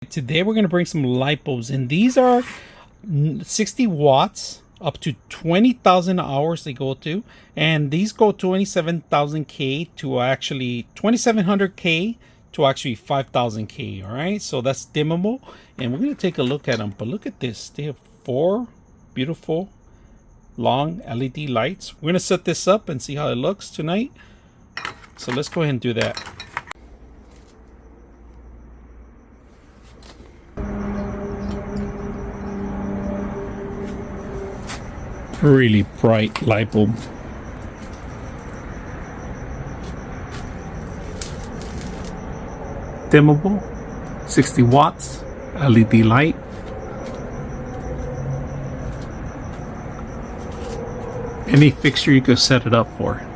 Today we're going to bring some light bulbs, and these are 60 watts up to 20,000 hours they go to, and these go 27,000 K to actually 2700 K to actually 5,000 K. All right, so that's dimmable, and we're going to take a look at them. But look at this, they have 4 beautiful long LED lights. We're going to set this up and see how it looks tonight, so let's go ahead and do that. Really bright light bulb. Dimmable, 60 watts, LED light. Any fixture you could set it up for.